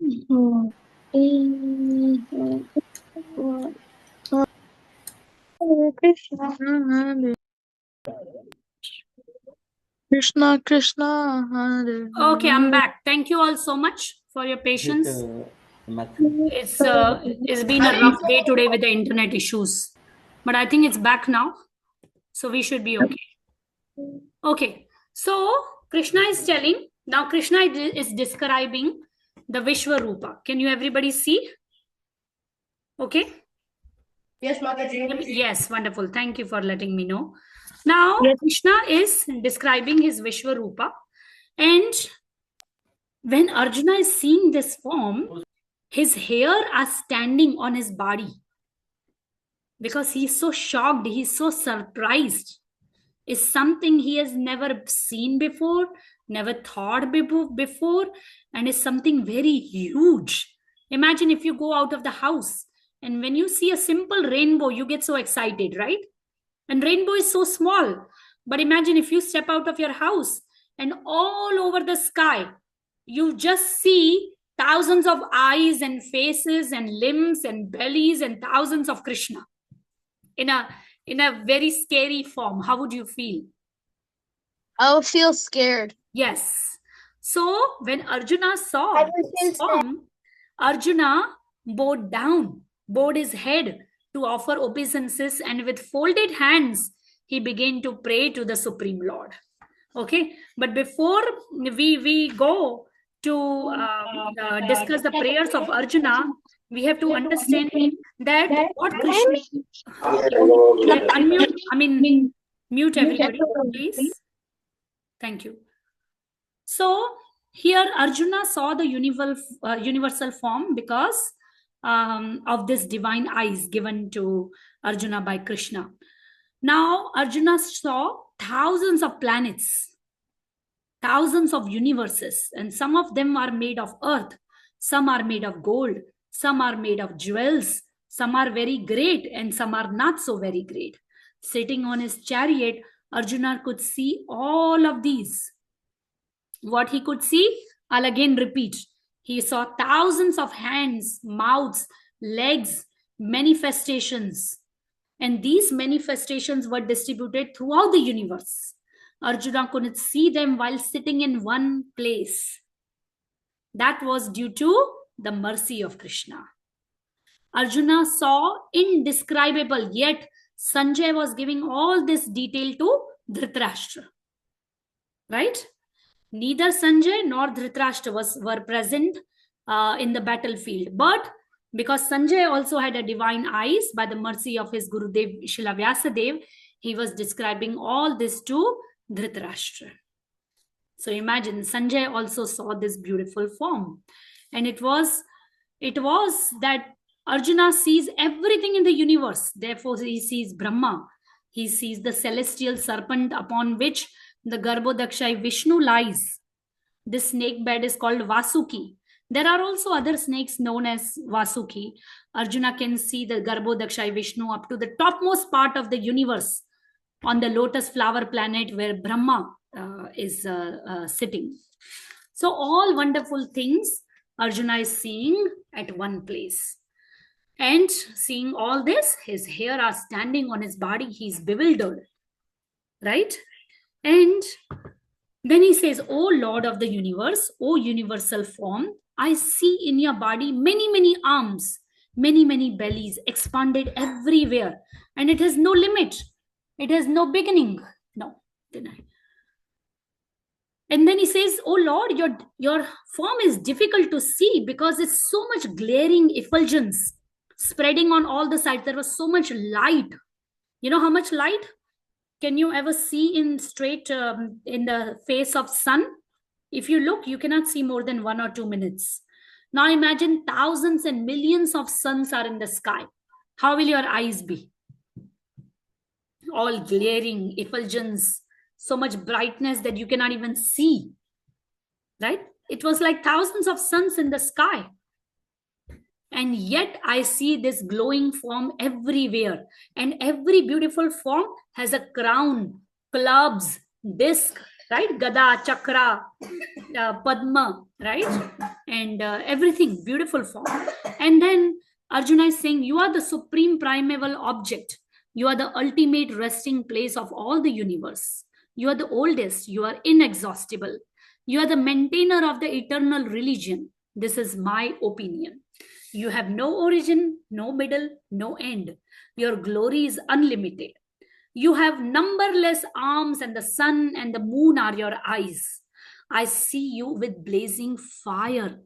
Hare Krishna, Hare Krishna, Krishna, Hare Okay, I'm Hare. back. Thank you all so much for your Hit patience. Matthew. It's been a rough day today with the internet issues, but I think it's back now, so we should be okay. Okay, so Krishna is telling now. Krishna is describing the Vishwarupa. Can you everybody see? Okay. Yes, Mataji. Yes, wonderful. Thank you for letting me know. Now, Yes. Krishna is describing his Vishwarupa, and when Arjuna is seeing this form, his hair are standing on his body because he's so shocked, he's so surprised. It's something he has never seen before, never thought before, and is something very huge. Imagine if you go out of the house and when you see a simple rainbow, you get so excited, right? And rainbow is so small. But imagine if you step out of your house and all over the sky, you just see thousands of eyes and faces and limbs and bellies and thousands of Krishna in a very scary form. How would you feel? I would feel scared. Yes. So when Arjuna saw I would this feel sad. form, Arjuna bowed his head to offer obeisances, and with folded hands, he began to pray to the Supreme Lord. Okay, but before we go to discuss the prayers of Arjuna, we have to understand that what Krishna. Can unmute. I mean, mute everybody, please. Thank you. So here Arjuna saw the universal form because of this divine eyes given to Arjuna by Krishna. Now Arjuna saw thousands of planets, thousands of universes, and some of them are made of earth, some are made of gold, some are made of jewels, some are very great, and some are not so very great. Sitting on his chariot, Arjuna could see all of these. What he could see, I'll again repeat. He saw thousands of hands, mouths, legs, manifestations. And these manifestations were distributed throughout the universe. Arjuna couldn't see them while sitting in one place. That was due to the mercy of Krishna. Arjuna saw indescribable, yet Sanjay was giving all this detail to Dhritarashtra. Right? Neither Sanjay nor Dhritarashtra were present in the battlefield. But because Sanjay also had a divine eyes by the mercy of his Gurudev Srila Vyasadev, he was describing all this to Dhritarashtra. So imagine Sanjay also saw this beautiful form. And it was that Arjuna sees everything in the universe. Therefore, he sees Brahma. He sees the celestial serpent upon which the Garbhodakshai Vishnu lies. This snake bed is called Vasuki. There are also other snakes known as Vasuki. Arjuna can see the Garbhodakshai Vishnu up to the topmost part of the universe on the lotus flower planet where Brahma is sitting. So, all wonderful things Arjuna is seeing at one place. And seeing all this, his hair are standing on his body. He's bewildered, right? And then he says, O Lord of the universe, O universal form, I see in your body many, many arms, many, many bellies expanded everywhere. And it has no limit. It has no beginning. No, deny. And then he says, Oh Lord, your form is difficult to see because it's so much glaring effulgence spreading on all the sides. There was so much light. You know how much light? Can you ever see in straight in the face of sun? If you look, you cannot see more than 1 or 2 minutes. Now imagine thousands and millions of suns are in the sky. How will your eyes be? All glaring effulgence, so much brightness that you cannot even see. Right? It was like thousands of suns in the sky. And yet I see this glowing form everywhere. And every beautiful form has a crown, clubs, disc, right? Gada, Chakra, Padma, right? And everything, beautiful form. And then Arjuna is saying, you are the supreme primeval object. You are the ultimate resting place of all the universe. You are the oldest. You are inexhaustible. You are the maintainer of the eternal religion. This is my opinion. You have no origin, no middle, no end. Your glory is unlimited. You have numberless arms, and the sun and the moon are your eyes. I see you with blazing fire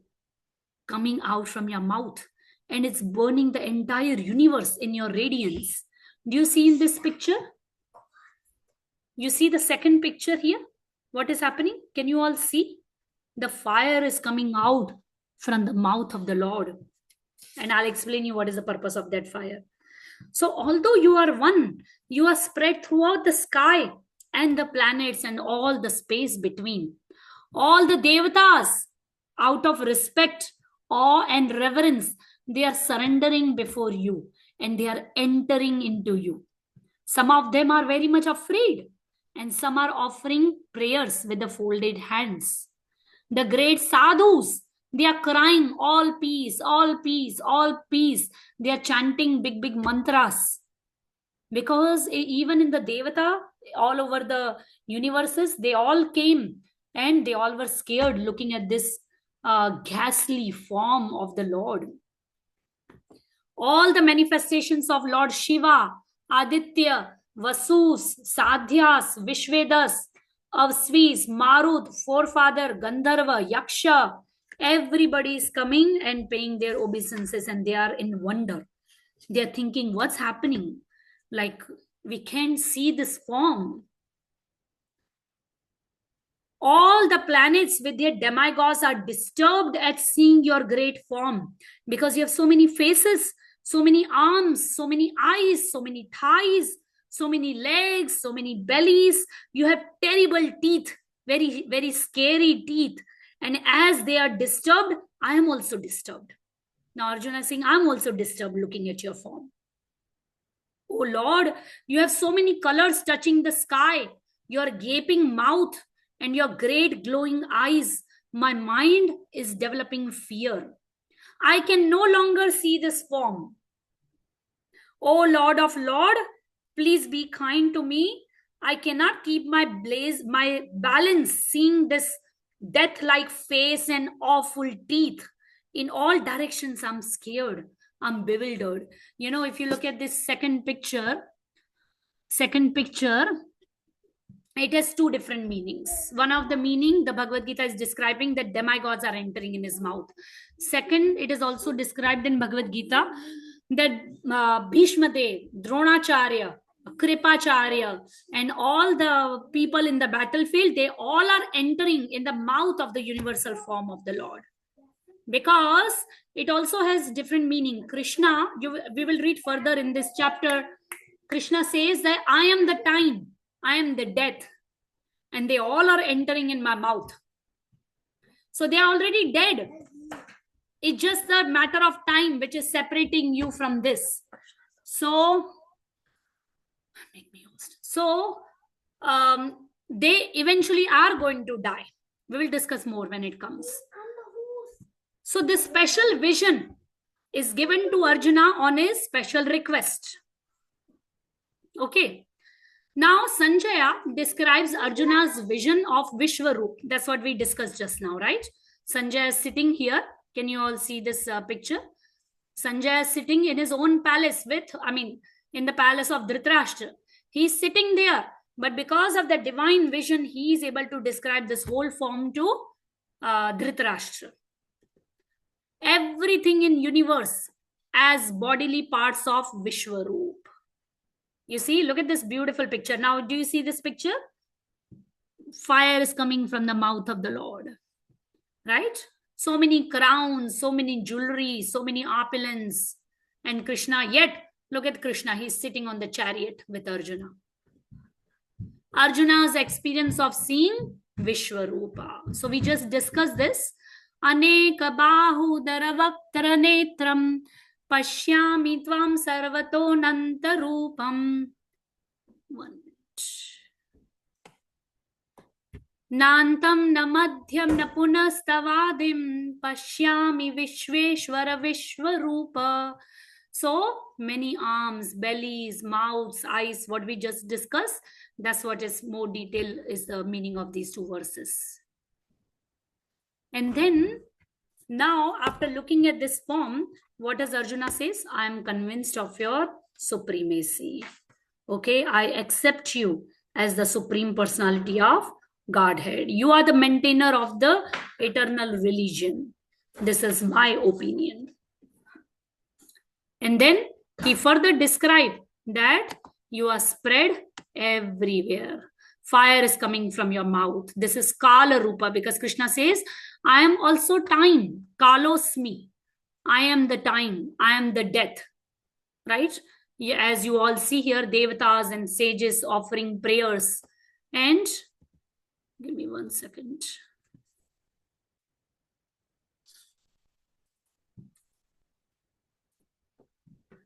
coming out from your mouth, and it's burning the entire universe in your radiance. Do you see in this picture? You see the second picture here? What is happening? Can you all see? The fire is coming out from the mouth of the Lord. And I'll explain you what is the purpose of that fire. So, although you are one, you are spread throughout the sky and the planets and all the space between. All the devatas, out of respect, awe, and reverence, they are surrendering before you and they are entering into you. Some of them are very much afraid, and some are offering prayers with the folded hands. The great sadhus, they are crying, all peace, all peace, all peace. They are chanting big, big mantras. Because even in the Devata, all over the universes, they all came and they all were scared looking at this ghastly form of the Lord. All the manifestations of Lord Shiva, Aditya, Vasus, Sadhyas, Vishvedas, Avsvis, Marut, Forefather, Gandharva, Yaksha, everybody is coming and paying their obeisances, and they are in wonder. They are thinking, what's happening? Like, we can't see this form. All the planets with their demigods are disturbed at seeing your great form, because you have so many faces, so many arms, so many eyes, so many thighs, so many legs, so many bellies. You have terrible teeth, very, very scary teeth. And as they are disturbed, I am also disturbed. Now Arjuna is saying, I'm also disturbed looking at your form. Oh Lord, you have so many colors touching the sky, your gaping mouth and your great glowing eyes. My mind is developing fear. I can no longer see this form. Oh Lord of Lord, please be kind to me. I cannot keep my balance seeing this death-like face and awful teeth. In all directions, I'm scared. I'm bewildered. You know, if you look at this second picture, it has two different meanings. One of the meaning, the Bhagavad Gita is describing that demigods are entering in his mouth. Second, it is also described in Bhagavad Gita that Bhishma Dev, Dronacharya, Kripacharya, and all the people in the battlefield, they all are entering in the mouth of the universal form of the Lord. Because it also has different meaning. Krishna, we will read further in this chapter. Krishna says that I am the time, I am the death, and they all are entering in my mouth. So they are already dead. It's just a matter of time which is separating you from this. So, they eventually are going to die. We will discuss more when it comes. So this special vision is given to Arjuna on his special request. Okay. Now Sanjaya describes Arjuna's vision of Vishwaroop. That's what we discussed just now, right? Sanjaya is sitting here. Can you all see this picture? Sanjaya is sitting in his own palace in the palace of Dhritarashtra. He's sitting there, but because of the divine vision, he is able to describe this whole form to Dhritarashtra. Everything in universe as bodily parts of Vishwaroop. You see, look at this beautiful picture. Now, do you see this picture? Fire is coming from the mouth of the Lord, right? So many crowns, so many jewelry, so many opulence. And Krishna, yet, look at Krishna. He's sitting on the chariot with Arjuna. Arjuna's experience of seeing Vishwarupa. So we just discussed this. Aneka bahudara vaktra netram pashyami tvam sarvato nantarupam. 1 minute. Nantam na madhyam na punastavadim pashyami Vishveshwara Vishwarupa. So many arms, bellies, mouths, eyes, what we just discussed, that's what is more detail is the meaning of these two verses. And then now after looking at this form, what does Arjuna says? I am convinced of your supremacy. Okay, I accept you as the supreme personality of Godhead. You are the maintainer of the eternal religion. This is my opinion. And then he further described that you are spread everywhere. Fire is coming from your mouth. This is Kala Rupa, because Krishna says, I am also time. Kalosmi. I am the time. I am the death. Right? As you all see here, devatas and sages offering prayers. And give me 1 second.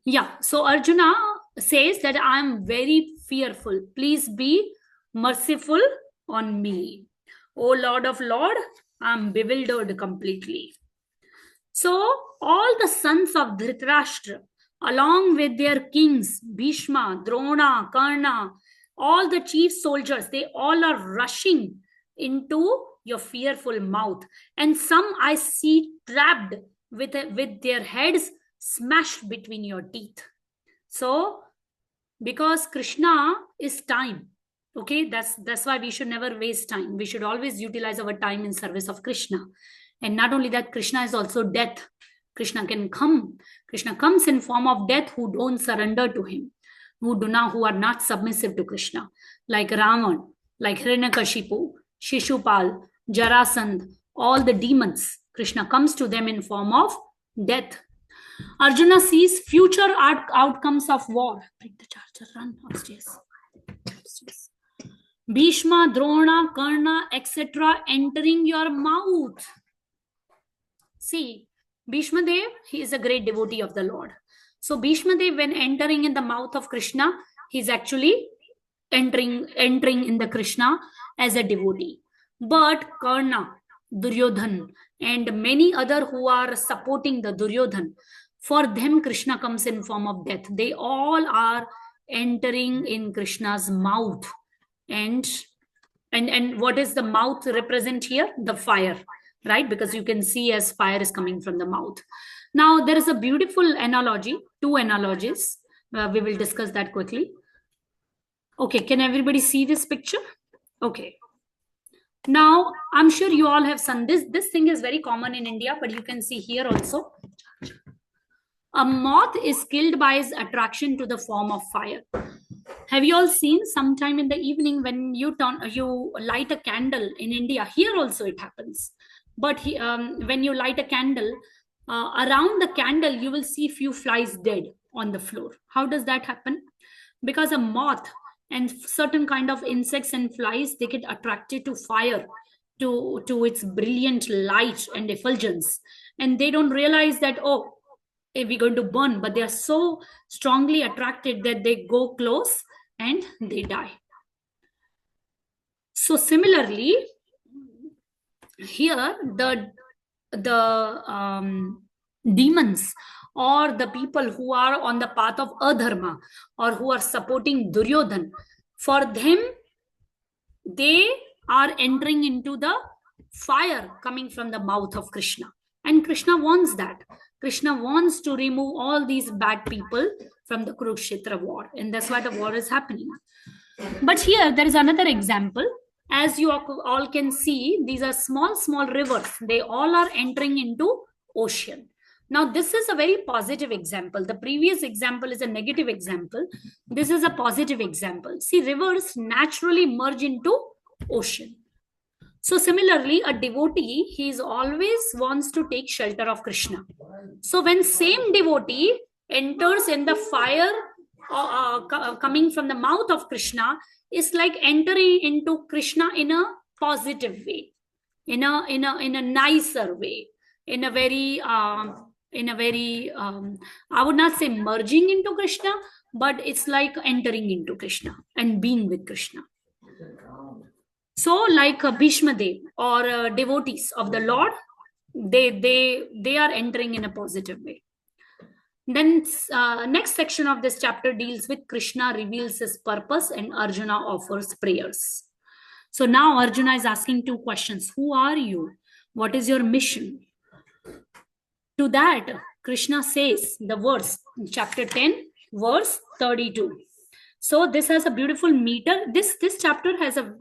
Yeah, so Arjuna says that I am very fearful. Please be merciful on me. O Lord of Lord, I am bewildered completely. So all the sons of Dhritarashtra, along with their kings, Bhishma, Drona, Karna, all the chief soldiers, they all are rushing into your fearful mouth. And some I see trapped with their heads smashed between your teeth. So because Krishna is time, okay, that's why we should never waste time. We should always utilize our time in service of Krishna. And not only that, Krishna is also death. Krishna can come. Krishna comes in form of death who don't surrender to him, who are not submissive to Krishna, like Ravan, like Hiranyakashipu, Shishupal, Jarasandh, all the demons. Krishna comes to them in form of death. Arjuna sees future outcomes of war. Bring the charger, run upstairs. Bhishma, Drona, Karna, etc. entering your mouth. See, Bhishma Dev, he is a great devotee of the Lord. So Bhishma Dev, when entering in the mouth of Krishna, he's actually entering in the Krishna as a devotee. But Karna, Duryodhan, and many other who are supporting the Duryodhan, for them Krishna comes in form of death. They all are entering in Krishna's mouth. And what is the mouth represent here? The fire, right? Because you can see as fire is coming from the mouth. Now there is a beautiful analogy, two analogies. We will discuss that quickly. Okay, can everybody see this picture? Okay. Now, I'm sure you all have seen this. This thing is very common in India, but you can see here also. A moth is killed by its attraction to the form of fire. Have you all seen sometime in the evening when you light a candle in India? Here also it happens. But when you light a candle, around the candle, you will see few flies dead on the floor. How does that happen? Because a moth and certain kind of insects and flies, they get attracted to fire, to its brilliant light and effulgence. And they don't realize that, oh, we're going to burn, but they are so strongly attracted that they go close and they die. So similarly, here the demons or the people who are on the path of adharma or who are supporting Duryodhan, for them, they are entering into the fire coming from the mouth of Krishna. And Krishna wants that. Krishna wants to remove all these bad people from the Kurukshetra war. And that's why the war is happening. But here, there is another example. As you all can see, these are small rivers. They all are entering into ocean. Now, this is a very positive example. The previous example is a negative example. This is a positive example. See, rivers naturally merge into ocean. So similarly, a devotee, he always wants to take shelter of Krishna. So when same devotee enters in the fire coming from the mouth of Krishna, it's like entering into Krishna in a positive way, in a nicer way, in a very I would not say merging into Krishna, but it's like entering into Krishna and being with Krishna. So like Bhishma Dev or devotees of the Lord, they are entering in a positive way. Then next section of this chapter deals with Krishna reveals his purpose and Arjuna offers prayers. So now Arjuna is asking two questions. Who are you? What is your mission? To that, Krishna says the verse in chapter 10, verse 32. So this has a beautiful meter. This chapter has a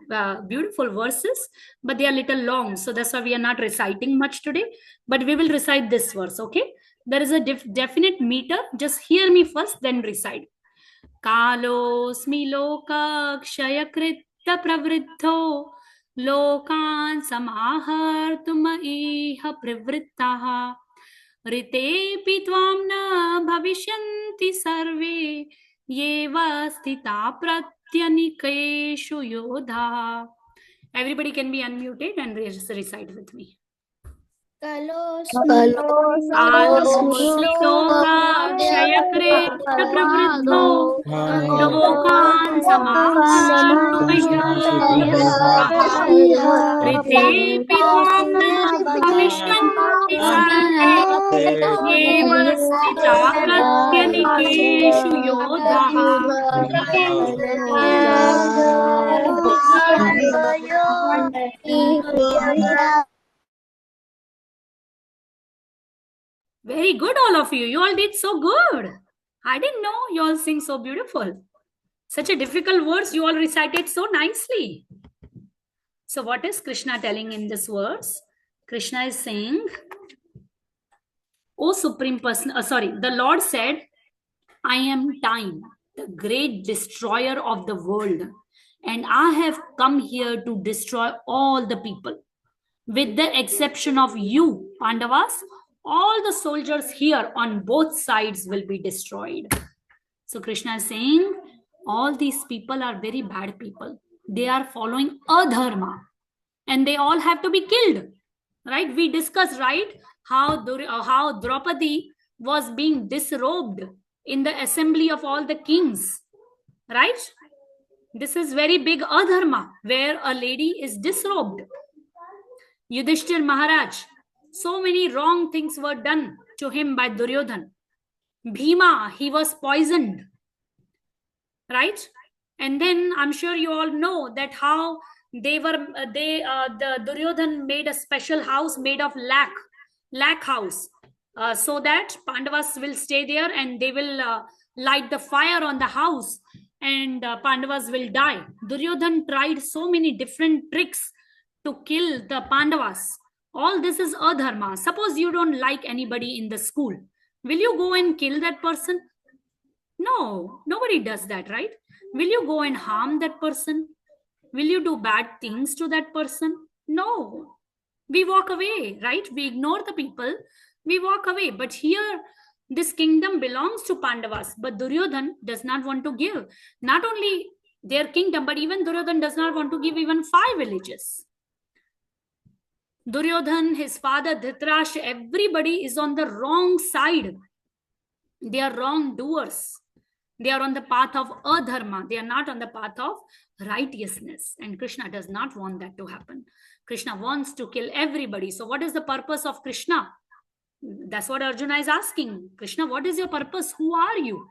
beautiful verses, but they are little long. So that's why we are not reciting much today. But we will recite this verse, okay? There is a definite meter. Just hear me first, then recite. Kalosmi loka kshayakrita pravriddho lokan samahartum iha privrittaha ऋतेऽपि त्वां न भविष्यन्ति सर्वे येव स्थिता प्रत्यनिकेषु योधाः. Everybody can be unmuted and recite with me. Kalosmi लोकाक्षयकृत प्रवृद्धो लोकान् समाहर्तुमिह ऋतेऽपि त्वां न भविष्यन्ति सर्वे येव स्थिताः प्रत्यनिकेषु योधाः. Very good, all of you. You all did so good. I didn't know you all sing so beautiful. Such a difficult verse, you all recited so nicely. So what is Krishna telling in this verse? Krishna is saying, O Supreme Person, the Lord said, I am time, the great destroyer of the world, and I have come here to destroy all the people. With the exception of you, Pandavas, all the soldiers here on both sides will be destroyed. So Krishna is saying, all these people are very bad people. They are following adharma, and they all have to be killed. Right? We discussed, right, how Draupadi was being disrobed in the assembly of all the kings. Right? This is very big adharma, where a lady is disrobed. Yudhishthir Maharaj, so many wrong things were done to him by Duryodhan. Bhima, he was poisoned. Right? And then I'm sure you all know that how the Duryodhan made a special house made of lac house, so that Pandavas will stay there and they will light the fire on the house, and Pandavas will die. Duryodhan tried so many different tricks to kill the Pandavas. All this is adharma. Suppose you don't like anybody in the school. Will you go and kill that person? No, nobody does that, right? Will you go and harm that person? Will you do bad things to that person? No. We walk away, right? We ignore the people. We walk away. But here, this kingdom belongs to Pandavas. But Duryodhan does not want to give. Not only their kingdom, but even Duryodhan does not want to give even 5 villages. Duryodhan, his father Dhritarashtra, everybody is on the wrong side. They are wrongdoers. They are on the path of adharma. They are not on the path of righteousness. And Krishna does not want that to happen. Krishna wants to kill everybody. So what is the purpose of Krishna? That's what Arjuna is asking. Krishna, what is your purpose? Who are you?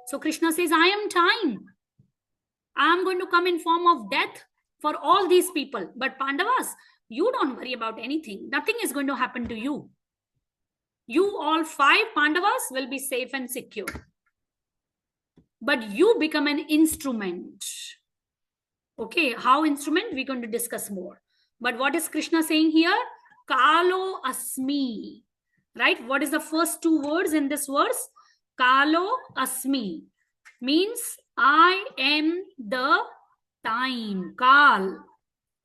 So Krishna says, I am time. I am going to come in form of death for all these people. But Pandavas, you don't worry about anything. Nothing is going to happen to you. You all 5 Pandavas will be safe and secure. But you become an instrument. Okay, how instrument? We're going to discuss more. But what is Krishna saying here? Kalo asmi. Right? What is the first 2 words in this verse? Kalo asmi means I am the time. Kal.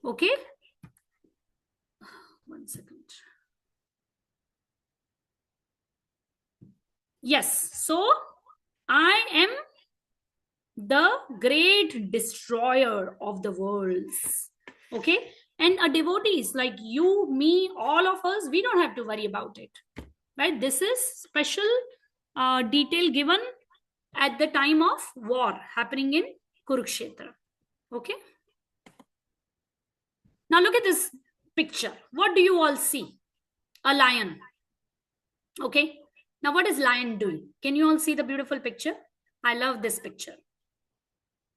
Okay? One second. Yes. So, I am the great destroyer of the worlds. Okay? And a devotees like you, me, all of us, we don't have to worry about it. Right? This is special detail given at the time of war happening in Kurukshetra. Okay? Now look at this picture. What do you all see? A lion. Okay. Now what is lion doing? Can you all see the beautiful picture? I love this picture.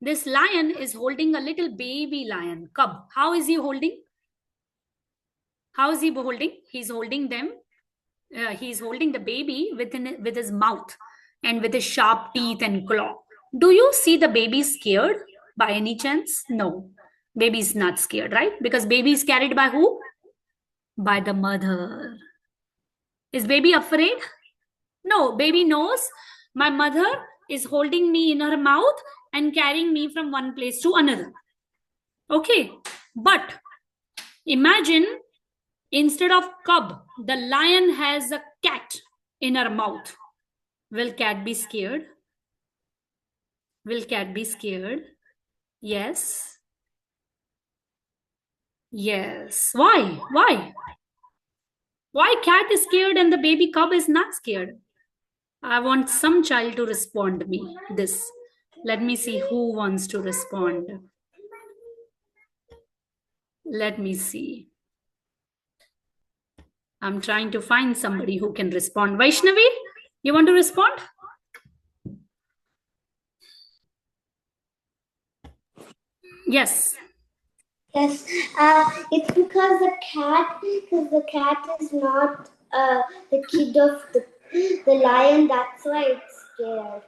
This lion is holding a little baby lion cub. How is he holding? How is he holding? He's holding them. He's holding the baby with his mouth and with his sharp teeth and claw. Do you see the baby scared by any chance? No. Baby is not scared, right? Because baby is carried by who? By the mother. Is baby afraid? No. Baby knows my mother is holding me in her mouth and carrying me from one place to another. Okay. But imagine instead of cub, the lion has a cat in her mouth. Will cat be scared? Will cat be scared? Yes. Yes. Why? Why? Why cat is scared and the baby cub is not scared? I want some child to respond me this. Let me see who wants to respond. Let me see. I'm trying to find somebody who can respond. Vaishnavi, you want to respond? Yes. Yes, it's because the cat is not the kid of the lion. That's why it's scared.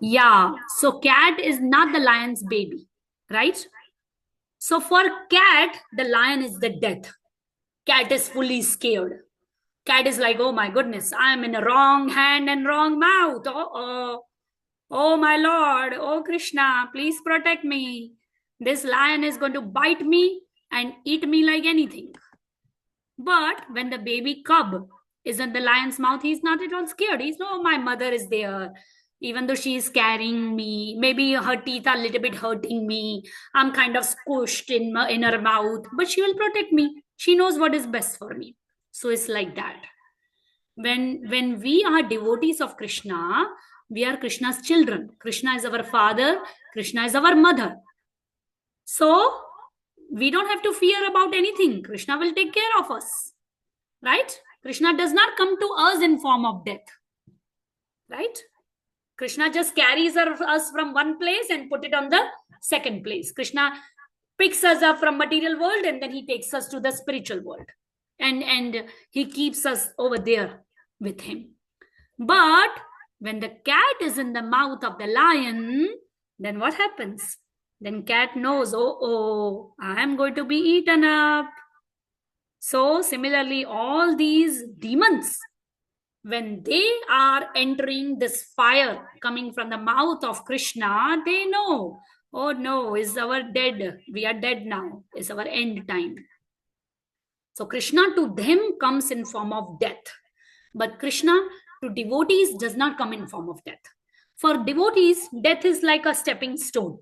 Yeah, so cat is not the lion's baby, right? So for cat, the lion is the death. Cat is fully scared. Cat is like, oh my goodness, I am in a wrong hand and wrong mouth. Oh my Lord, oh Krishna, please protect me. This lion is going to bite me and eat me like anything. But when the baby cub is in the lion's mouth, he's not at all scared. He's, oh, my mother is there. Even though she is carrying me, maybe her teeth are a little bit hurting me. I'm kind of squished in her mouth, but she will protect me. She knows what is best for me. So it's like that. When we are devotees of Krishna, we are Krishna's children. Krishna is our father. Krishna is our mother. So we don't have to fear about anything. Krishna will take care of us, right? Krishna does not come to us in form of death, right? Krishna just carries us from one place and put it on the second place. Krishna picks us up from material world and then he takes us to the spiritual world. And he keeps us over there with him. But when the cat is in the mouth of the lion, then what happens? Then cat knows, oh, I am going to be eaten up. So similarly, all these demons, when they are entering this fire coming from the mouth of Krishna, they know, oh no, is our dead. We are dead now. It's our end time. So Krishna to them comes in form of death. But Krishna to devotees does not come in form of death. For devotees, death is like a stepping stone.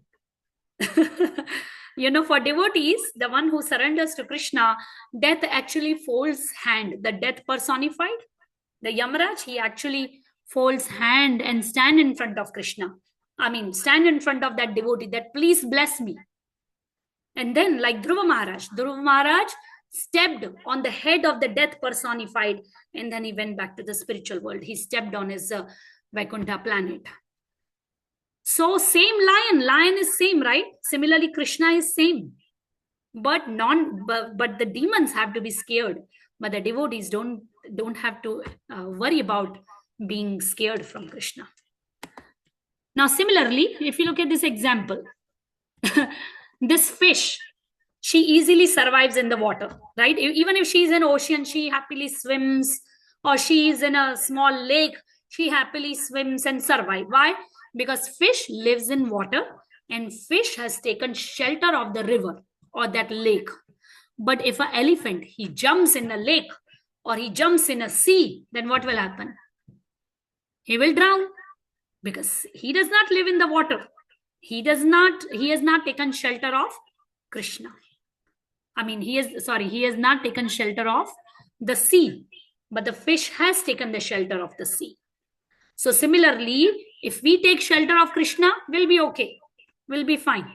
For devotees, the one who surrenders to Krishna, death actually folds hand. The death personified, the Yamaraj, he actually folds hand and stand in front of Krishna. Stand in front of that devotee that please bless me. And then like Dhruva Maharaj stepped on the head of the death personified, and then he went back to the spiritual world. He stepped on his Vaikuntha planet. So same lion is same, right? Similarly, Krishna is same. But the demons have to be scared. But the devotees don't have to worry about being scared from Krishna. Now, similarly, if you look at this example, this fish, she easily survives in the water, right? Even if she's in ocean, she happily swims, or she is in a small lake, she happily swims and survives. Why? Because fish lives in water and fish has taken shelter of the river or that lake. But if an elephant, he jumps in a lake or he jumps in a sea, then what will happen? He will drown because he does not live in the water. He has not taken shelter of Krishna. He has not taken shelter of the sea, but the fish has taken the shelter of the sea. So similarly, if we take shelter of Krishna, we'll be okay. We'll be fine.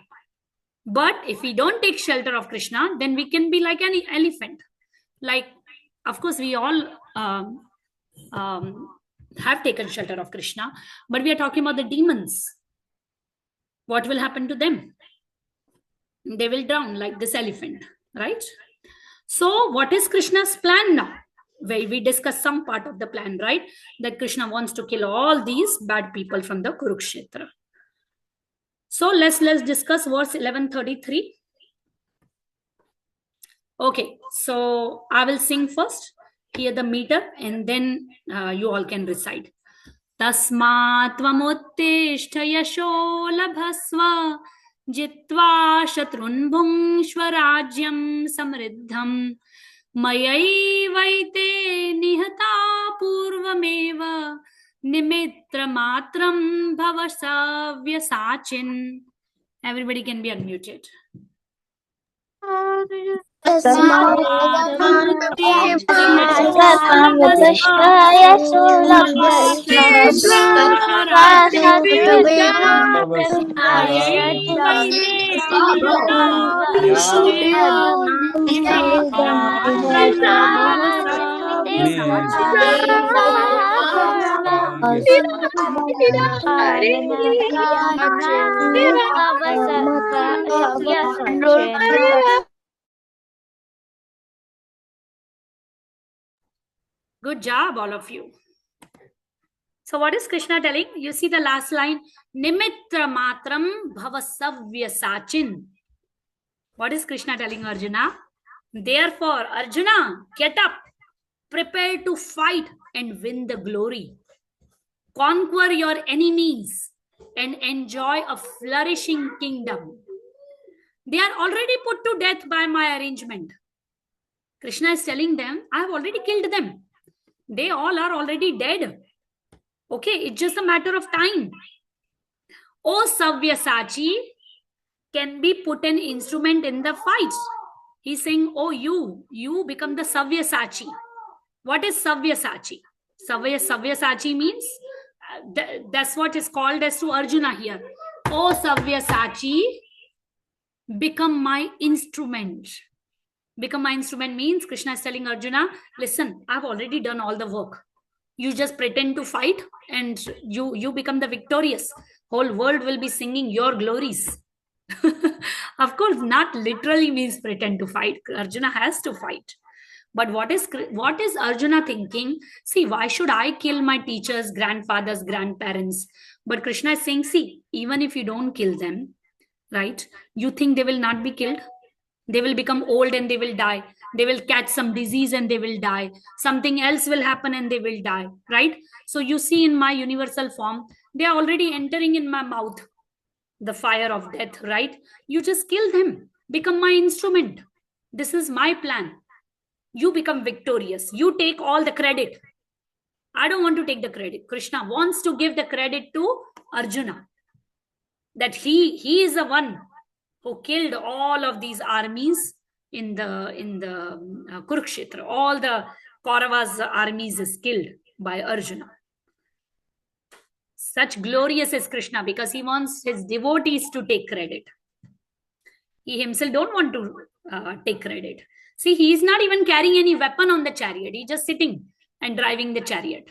But if we don't take shelter of Krishna, then we can be like an elephant. Like, of course, we all have taken shelter of Krishna, but we are talking about the demons. What will happen to them? They will drown like this elephant, right? So what is Krishna's plan now? Where we discuss some part of the plan, right? That Krishna wants to kill all these bad people from the Kurukshetra. So let's discuss verse 1133. Okay, so I will sing first. Hear the meter, and then you all can recite. Tasmat tvamuttishta yasho labhasva jitva shatrun bhungshva rajyam samriddham mayaivaite nihata purvameva nimitra matram bhavasavya sachin. Everybody can be unmuted. Good job, all of you. So what is Krishna telling? You see the last line, Nimitra matram bhavasavya sachin. What is Krishna telling Arjuna? Therefore, Arjuna, get up, prepare to fight and win the glory. Conquer your enemies and enjoy a flourishing kingdom. They are already put to death by my arrangement. Krishna is telling them, I have already killed them. They all are already dead. Okay, it's just a matter of time. O Savyasachi can be put an instrument in the fight. He's saying, oh, you become the Savyasachi. What is Savyasachi? Savyasachi means, that's what is called as to Arjuna here. O Savyasachi, become my instrument. Become my instrument means Krishna is telling Arjuna, listen, I've already done all the work. You just pretend to fight and you become the victorious. Whole world will be singing your glories. Of course, not literally means pretend to fight. Arjuna has to fight. But what is Arjuna thinking? See, why should I kill my teachers, grandfathers, grandparents? But Krishna is saying, see, even if you don't kill them, right? You think they will not be killed? They will become old and they will die. They will catch some disease and they will die. Something else will happen and they will die, right? So you see in my universal form, they are already entering in my mouth, the fire of death, right? You just kill them, become my instrument. This is my plan. You become victorious. You take all the credit. I don't want to take the credit. Krishna wants to give the credit to Arjuna. That he is the one who killed all of these armies in the Kurukshetra. All the Kauravas armies is killed by Arjuna. Such glorious is Krishna because he wants his devotees to take credit. He himself don't want to take credit. See, he is not even carrying any weapon on the chariot. He's just sitting and driving the chariot.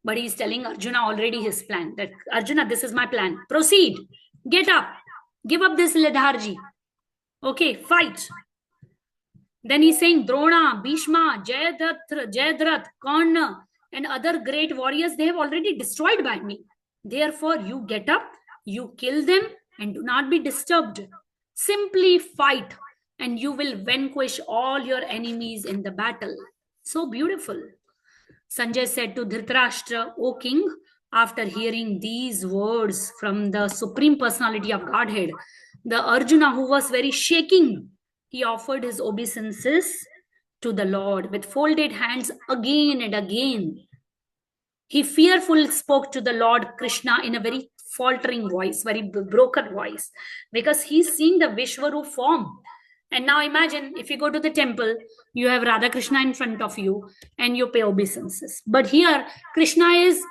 But he's telling Arjuna already his plan. That Arjuna, this is my plan. Proceed. Get up. Give up this lethargy. Okay, fight. Then he's saying Drona, Bhishma, Jayadratha, Karna, and other great warriors, they have already destroyed by me. Therefore, you get up, you kill them, and do not be disturbed. Simply fight, and you will vanquish all your enemies in the battle. So beautiful. Sanjay said to Dhritarashtra, O king, after hearing these words from the Supreme Personality of Godhead, the Arjuna, who was very shaking, he offered his obeisances to the Lord with folded hands again and again. He fearfully spoke to the Lord Krishna in a very faltering voice, very broken voice, because he's seeing the Vishwarup form. And now imagine if you go to the temple, you have Radha Krishna in front of you and you pay obeisances. But here, Krishna is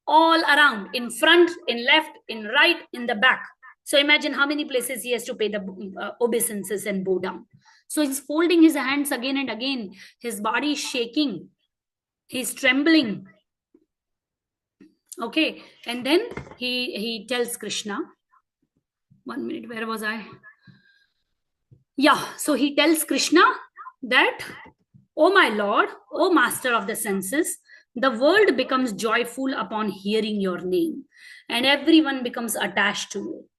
all around, in front, in left, in right, in the back. So imagine how many places he has to pay the obeisances and bow down. So he's folding his hands again and again. His body is shaking. He's trembling. Okay. And then he tells Krishna, 1 minute, where was I? Yeah. So he tells Krishna that, "Oh my Lord, oh Master of the senses, the world becomes joyful upon hearing your name, and everyone becomes attached to you.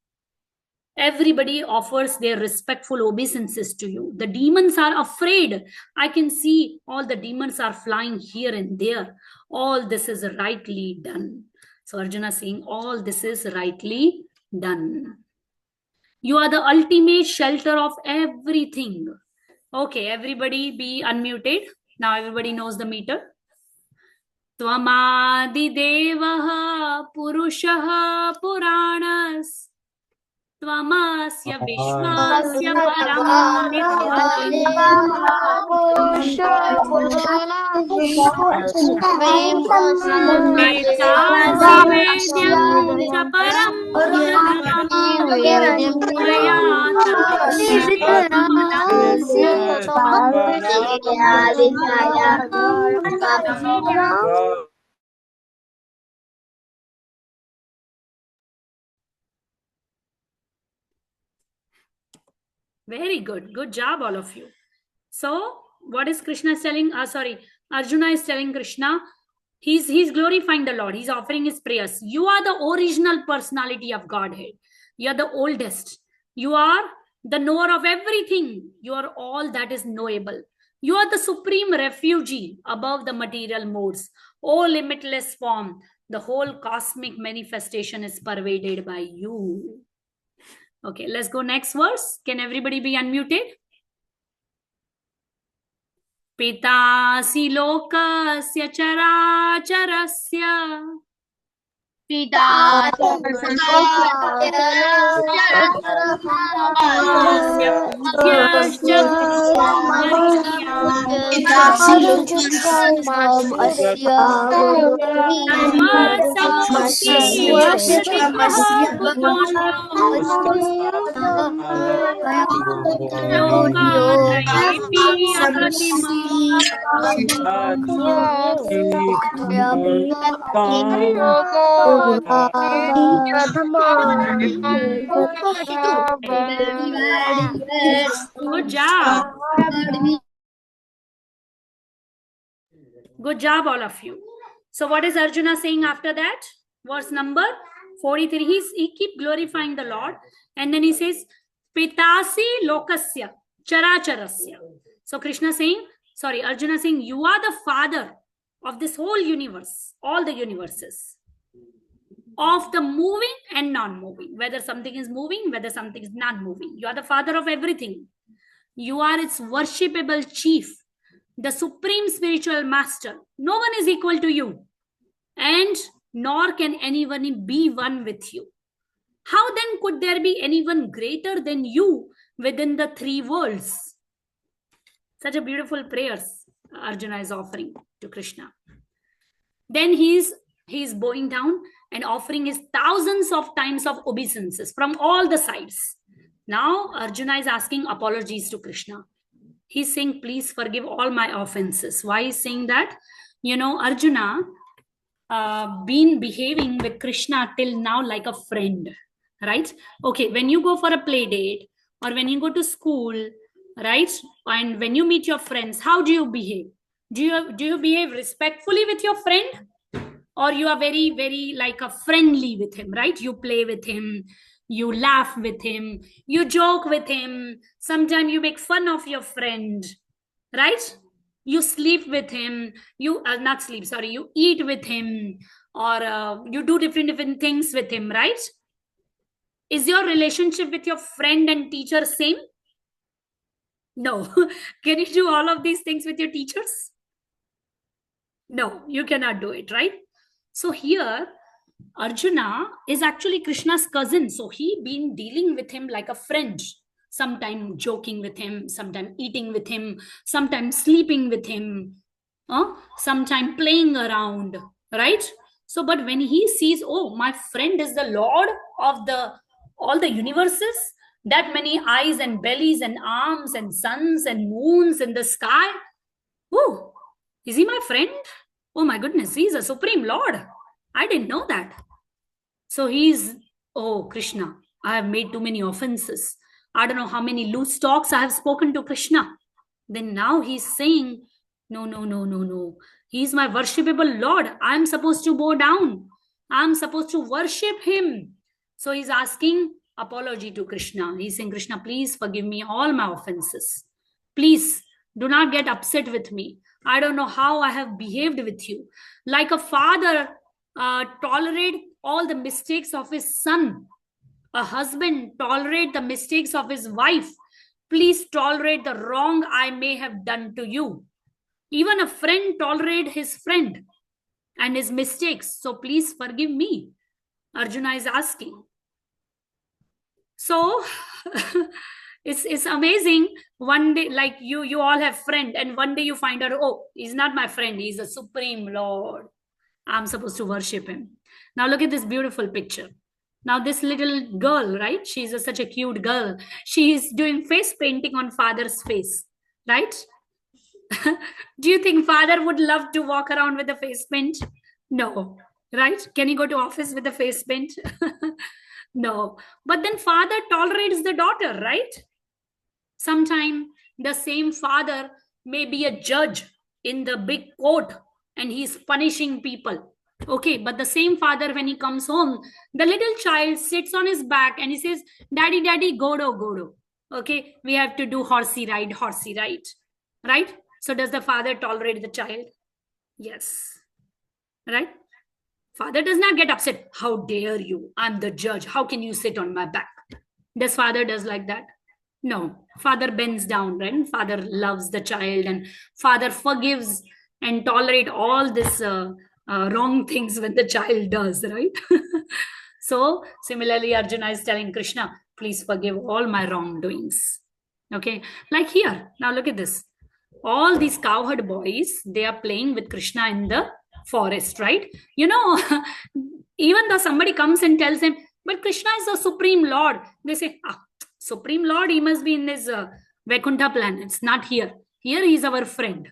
Everybody offers their respectful obeisances to you. The demons are afraid. I can see all the demons are flying here and there. All this is rightly done." So Arjuna is saying, all this is rightly done. You are the ultimate shelter of everything. Okay, everybody be unmuted. Now everybody knows the meter. Tvamadidevah purushah puranas. Tvamasya vishwasya param Vetasi vedyam cha param Very good. Good job, all of you. So, what is Krishna telling? Arjuna is telling Krishna, he's glorifying the Lord. He's offering his prayers. You are the original personality of Godhead. You are the oldest. You are the knower of everything. You are all that is knowable. You are the supreme refugee above the material modes. O limitless form, the whole cosmic manifestation is pervaded by you. Okay, let's go next verse. Can everybody be unmuted? Pitasi lokasya characharasya. Good job. Good job, all of you. So what is Arjuna saying after that? Verse number 43. He keep glorifying the Lord. And then he says, Pitasi lokasya characharasya. So Krishna saying, Arjuna saying, you are the father of this whole universe, all the universes, of the moving and non-moving, whether something is moving, whether something is not moving. You are the father of everything. You are its worshipable chief, the supreme spiritual master. No one is equal to you, and nor can anyone be one with you. How then could there be anyone greater than you within the three worlds? Such a beautiful prayers Arjuna is offering to Krishna. Then he's bowing down and offering his thousands of times of obeisances from all the sides. Now Arjuna is asking apologies to Krishna. He's saying, please forgive all my offenses. Why is saying that? Arjuna been behaving with Krishna till now like a friend, right? Okay, when you go for a play date or when you go to school, right? And when you meet your friends, how do you behave? Do you behave respectfully with your friend? Or you are very, very like a friendly with him, right? You play with him, you laugh with him, you joke with him. Sometimes you make fun of your friend, right? You sleep with him, you eat with him, or you do different things with him, right? Is your relationship with your friend and teacher same? No. Can you do all of these things with your teachers? No, you cannot do it, right? So here, Arjuna is actually Krishna's cousin. So he been dealing with him like a friend. Sometimes joking with him, sometimes eating with him, sometimes sleeping with him, sometimes playing around, right? So, but when he sees, oh, my friend is the Lord of the all the universes, that many eyes and bellies and arms and suns and moons in the sky. Oh, is he my friend? Oh my goodness, he's a Supreme Lord. I didn't know that. So he's, oh Krishna, I have made too many offenses. I don't know how many loose talks I have spoken to Krishna. Then now he's saying, no, no, no, no, no. He's my worshipable Lord. I'm supposed to bow down. I'm supposed to worship him. So he's asking apology to Krishna. He's saying, Krishna, please forgive me all my offenses. Please do not get upset with me. I don't know how I have behaved with you. Like a father tolerate all the mistakes of his son. A husband tolerate the mistakes of his wife. Please tolerate the wrong I may have done to you. Even a friend tolerate his friend and his mistakes. So please forgive me. Arjuna is asking. So it's amazing. One day, like you all have friend, and one day you find out, oh, he's not my friend. He's a Supreme Lord. I'm supposed to worship him. Now look at this beautiful picture. Now this little girl, right? She's such a cute girl. She's doing face painting on father's face, right? Do you think father would love to walk around with a face paint? No, right? Can he go to office with a face paint? No. But then father tolerates the daughter, right? Sometime the same father may be a judge in the big court and he's punishing people. Okay, but the same father, when he comes home, the little child sits on his back and he says, Daddy, Daddy, Godo, Godo. Okay, we have to do horsey ride, right? So does the father tolerate the child? Yes, right? Father does not get upset. How dare you? I'm the judge. How can you sit on my back? Does father does like that? No. Father bends down, right? Father loves the child and father forgives and tolerate all this wrong things when the child does, right? So similarly, Arjuna is telling Krishna, please forgive all my wrongdoings. Okay, like here. Now look at this. All these cowherd boys, they are playing with Krishna in the forest, right? You know, even though somebody comes and tells them, but Krishna is the Supreme Lord, they say, Supreme Lord, he must be in this Vaikuntha planets, not here. Here he is our friend.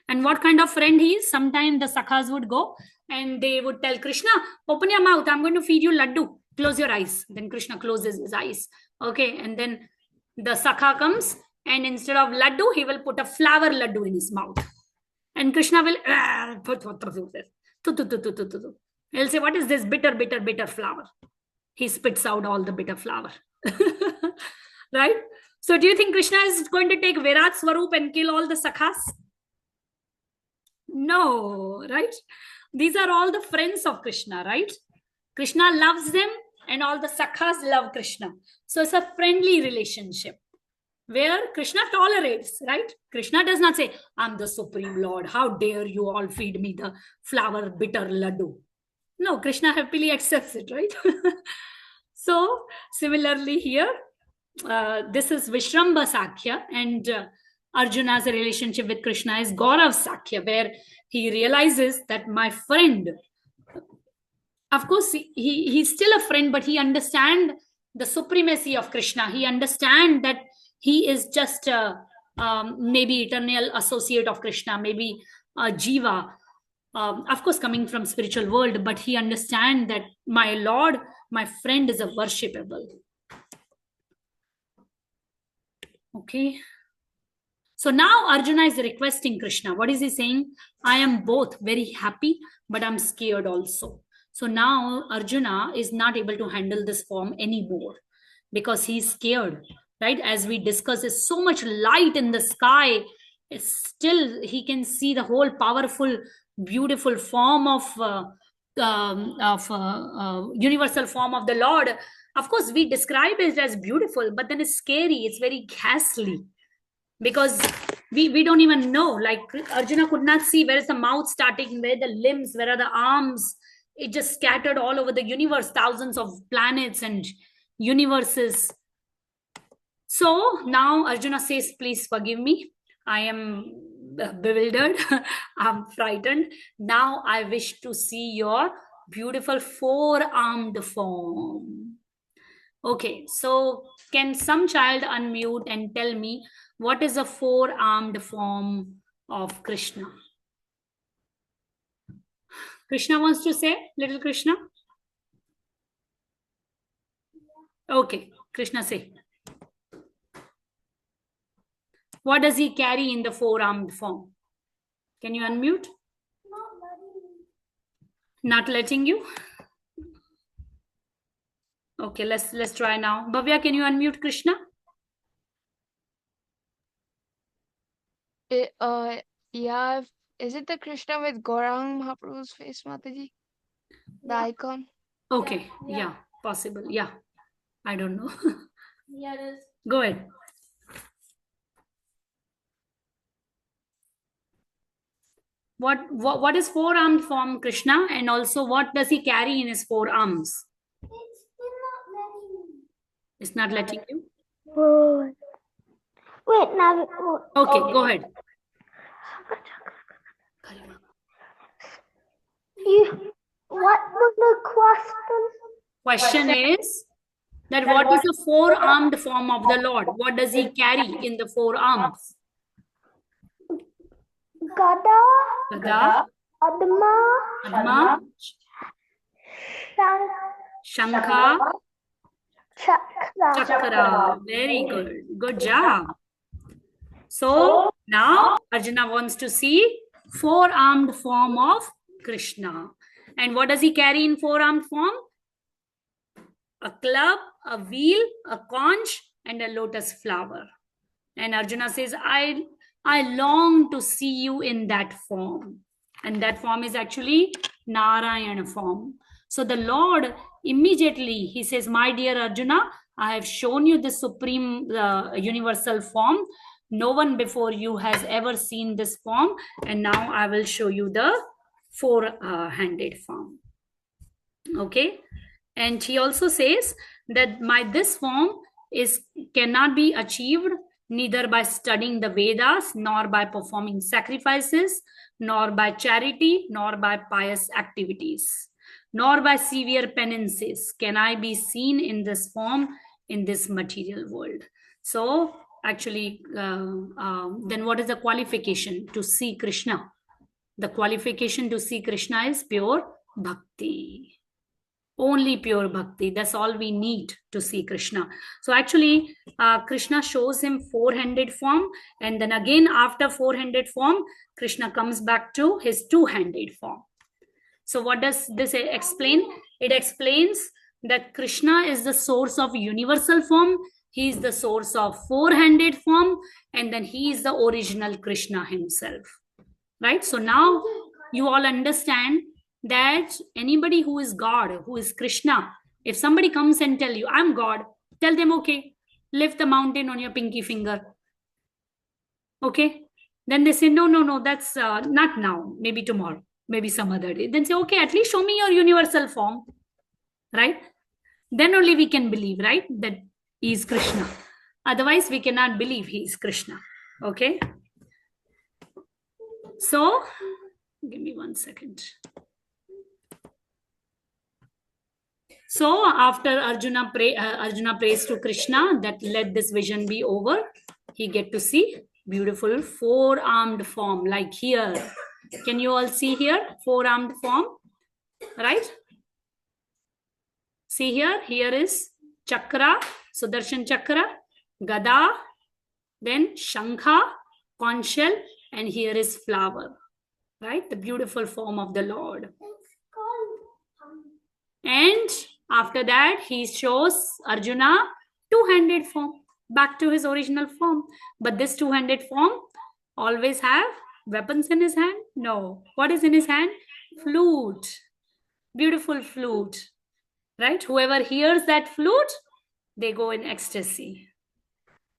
And what kind of friend he is? Sometimes the sakhas would go and they would tell Krishna, open your mouth, I'm going to feed you laddu. Close your eyes. Then Krishna closes his eyes. Okay, and then the sakha comes and instead of laddu, he will put a flower laddu in his mouth. And Krishna will, he'll say, what is this bitter, bitter, bitter flower? He spits out all the bitter flower. Right? So do you think Krishna is going to take Virat Swarup and kill all the sakhas? No, right? These are all the friends of Krishna, right? Krishna loves them and all the sakhas love Krishna. So it's a friendly relationship where Krishna tolerates, right? Krishna does not say, I'm the Supreme Lord. How dare you all feed me the flower bitter laddu? No, Krishna happily accepts it, right? So similarly here, this is Vishramba Sakhya, and Arjuna's relationship with Krishna is Gaurav Sakhya, where he realizes that my friend, of course, he's still a friend, but he understands the supremacy of Krishna. He understands that he is just maybe eternal associate of Krishna, maybe a jiva, of course, coming from spiritual world, but he understands that my Lord, my friend is a worshipable. Okay. So now Arjuna is requesting Krishna. What is he saying? I am both very happy, but I'm scared also. So now Arjuna is not able to handle this form anymore because he's scared, right? As we discussed, there's so much light in the sky. Still, he can see the whole powerful, beautiful form of universal form of the Lord. Of course, we describe it as beautiful, but then it's scary. It's very ghastly. Because we don't even know, like Arjuna could not see where is the mouth starting, where the limbs, where are the arms. It just scattered all over the universe, thousands of planets and universes. So now Arjuna says, please forgive me. I am bewildered. I'm frightened. Now I wish to see your beautiful four-armed form. Okay, so can some child unmute and tell me what is a four-armed form of Krishna? Krishna wants to say, little Krishna? Okay, Krishna say. What does he carry in the four-armed form? Can you unmute? Not letting you? Okay, let's try now. Bhavya, can you unmute Krishna? Yeah, is it the Krishna with Gaurang Mahaprabhu's face, Mataji? The icon? Okay, yeah, possible. Yeah, I don't know. Yeah, it is. Go ahead. What is four-armed form, Krishna? And also, what does he carry in his four arms? It's not letting you? Oh. Wait, now. Okay, go ahead. What was the question? Question is that what is the four-armed form of the Lord? What does he carry in the four arms? Gada, Gada, Adma, Padma, Shankha, Chakra. Chakra. Very good. Good job. So now Arjuna wants to see four-armed form of Krishna. And what does he carry in four-armed form? A club, a wheel, a conch, and a lotus flower. And Arjuna says, I long to see you in that form. And that form is actually Narayana form. So the Lord immediately, he says, my dear Arjuna, I have shown you the supreme universal form. No one before you has ever seen this form. And now I will show you the four-handed form. Okay. And he also says that this form cannot be achieved neither by studying the Vedas, nor by performing sacrifices, nor by charity, nor by pious activities, nor by severe penances can I be seen in this form in this material world. So actually, then what is the qualification to see Krishna? The qualification to see Krishna is pure bhakti. Only pure bhakti. That's all we need to see Krishna. So actually, Krishna shows him four-handed form. And then again, after four-handed form, Krishna comes back to his two-handed form. So what does this explain? It explains that Krishna is the source of universal form. He is the source of four-handed form. And then he is the original Krishna himself. Right? So now you all understand that anybody who is God, who is Krishna, if somebody comes and tell you, I'm God, tell them, okay, lift the mountain on your pinky finger. Okay. Then they say, no, that's not now, maybe tomorrow, maybe some other day. Then say, okay, at least show me your universal form. Right? Then only we can believe, right, that he is Krishna. Otherwise, we cannot believe he is Krishna. Okay. So, give me 1 second. So after Arjuna prays to Krishna that let this vision be over, he get to see beautiful four-armed form like here. Can you all see here? Four-armed form, right? See here, here is Chakra, Sudarshan Chakra, Gada, then Shankha, conch shell, and here is flower, right? The beautiful form of the Lord. And after that, he shows Arjuna two-handed form, back to his original form. But this two-handed form always have weapons in his hand? No. What is in his hand? Flute. Beautiful flute. Right? Whoever hears that flute, they go in ecstasy.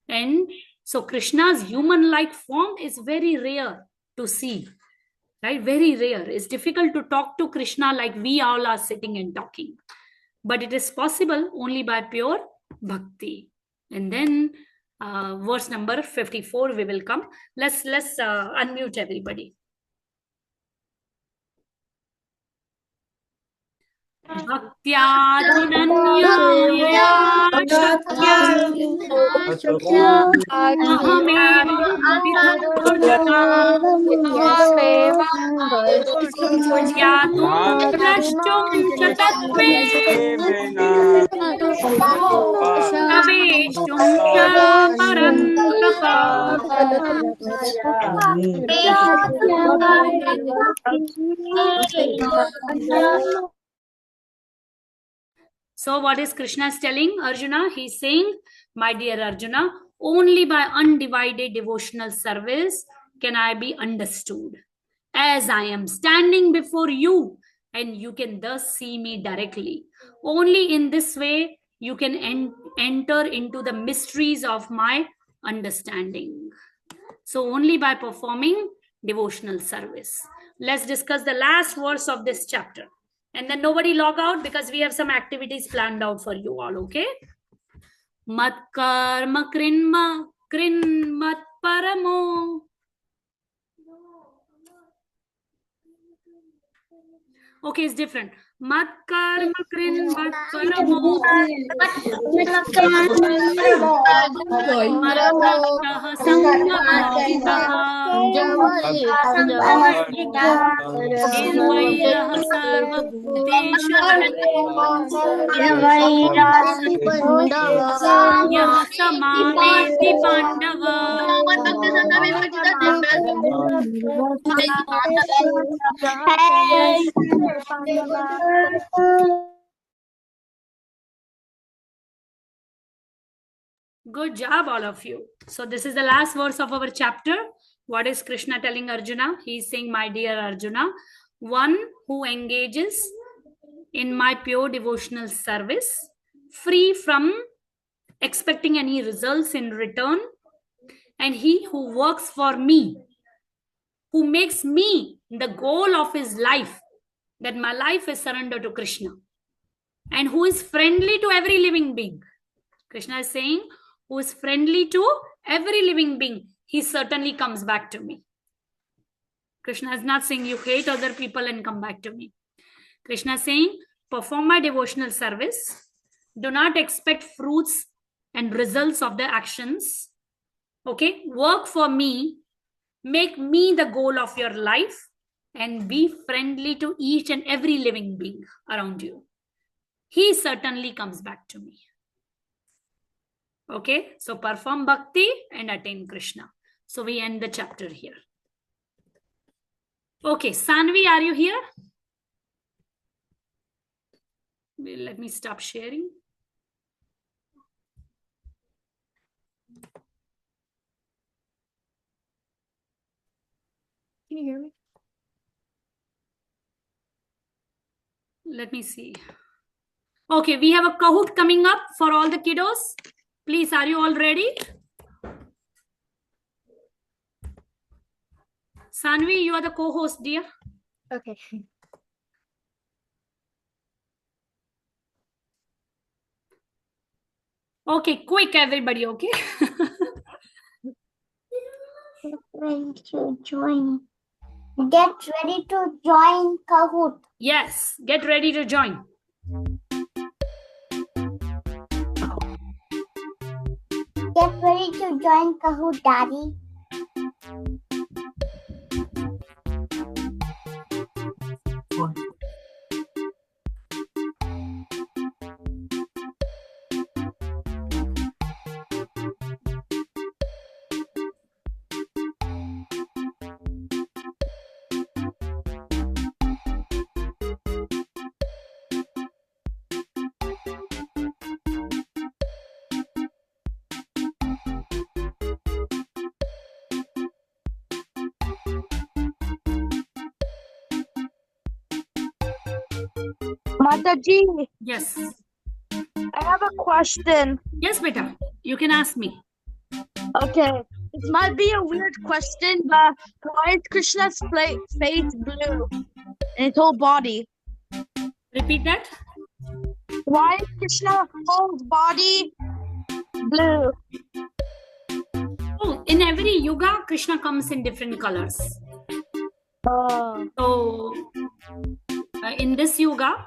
And so Krishna's human-like form is very rare to see. Right? Very rare. It's difficult to talk to Krishna like we all are sitting and talking. But it is possible only by pure bhakti. And then verse number 54 we will come. Let's unmute everybody. भक्त्याधनन्यायया शक्या अहमेव विदुर्जटा ज्ञातुं द्रष्टुं च तत्त्वे प्रवेष्टुं च परन्तप. So what is Krishna telling Arjuna? He's saying, my dear Arjuna, only by undivided devotional service can I be understood. As I am standing before you, and you can thus see me directly. Only in this way you can enter into the mysteries of my understanding. So only by performing devotional service. Let's discuss the last verse of this chapter. And then nobody log out because we have some activities planned out for you all, okay? Mat karma krin mat paramo. Okay, it's different. Mat karma krin mat paramo. Maratah samavitah. Nirvairah sarvabhuteshu. Yah samameti pandava. Good job, all of you. So this is the last verse of our chapter. What is Krishna telling Arjuna? He is saying, my dear Arjuna, one who engages in my pure devotional service, free from expecting any results in return, and he who works for me, who makes me the goal of his life, that my life is surrender to Krishna, and who is friendly to every living being. Krishna is saying, who is friendly to every living being, he certainly comes back to me. Krishna is not saying you hate other people and come back to me. Krishna is saying, perform my devotional service. Do not expect fruits and results of the actions. Okay, work for me. Make me the goal of your life and be friendly to each and every living being around you. He certainly comes back to me. Okay, so perform bhakti and attain Krishna. So we end the chapter here. Okay, Sanvi, are you here? Let me stop sharing. Can you hear me? Let me see. Okay, we have a Kahoot coming up for all the kiddos. Please, are you all ready? Sanvi, you are the co-host, dear. Okay. Okay, quick, everybody, okay? Get ready to join. Get ready to join Kahoot. Yes, get ready to join. Get ready to join Kahoot, Daddy. Mataji, Yes. I have a question. Yes, beta. You can ask me. Okay, this might be a weird question, but why is Krishna's face blue in his whole body? Repeat that. Why is Krishna's whole body blue? Oh, in every yuga, Krishna comes in different colors. Oh. So, in this yuga,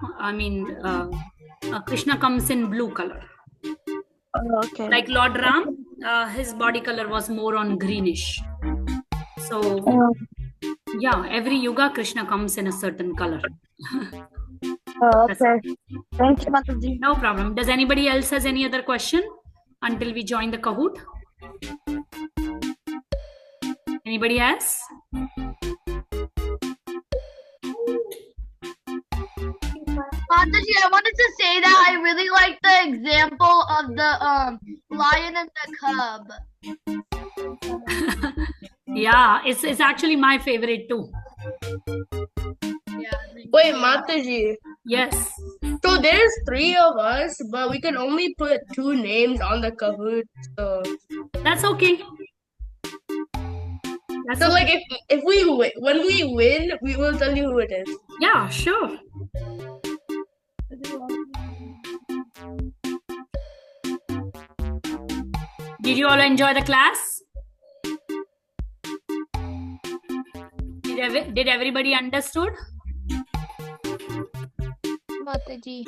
Krishna comes in blue color. Okay. Like Lord Ram, his body color was more on greenish. So yeah, every yuga Krishna comes in a certain color. Okay. Thank you, Mataji. No problem. Does anybody else has any other question until we join the Kahoot? Anybody else? Mataji, I wanted to say that I really like the example of the lion and the cub. Yeah, it's actually my favorite too. Wait, Mataji. Yes. So there's 3 of us, but we can only put 2 names on the Kahoot. So That's okay. That's okay. like if we win, when we win, we will tell you who it is. Yeah, sure. Did you all enjoy the class? Did everybody understood? Mataji.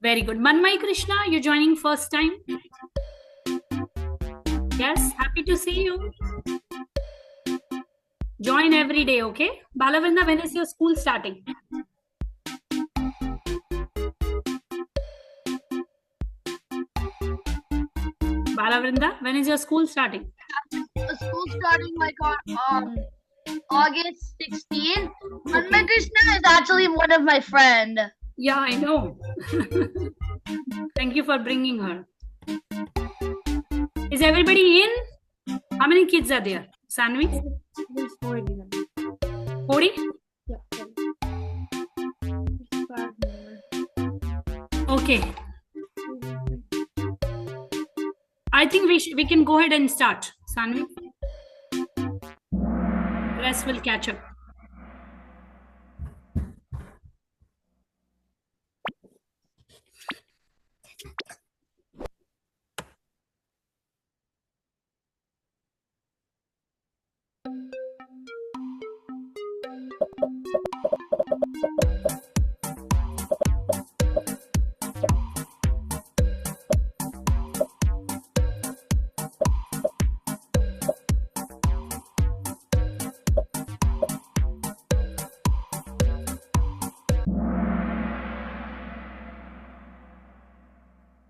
Very good. Manmai Krishna, you're joining first time? Yes, happy to see you. Join every day, okay? Balavrinda, when is your school starting? Balavrinda, when is your school starting? The school starting like on August 16th. Manmay Krishna is actually one of my friend. Yeah, I know. Thank you for bringing her. Is everybody in? How many kids are there? Sanvi? There's 40. 40? Yeah. There's 5 more. Okay. I think we can go ahead and start. Sanvi? Rest will catch up.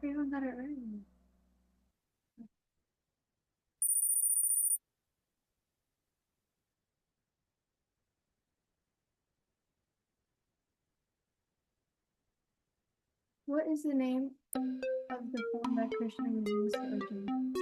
Everyone got it right. What is the name of the phone that Krishna used for Arjuna?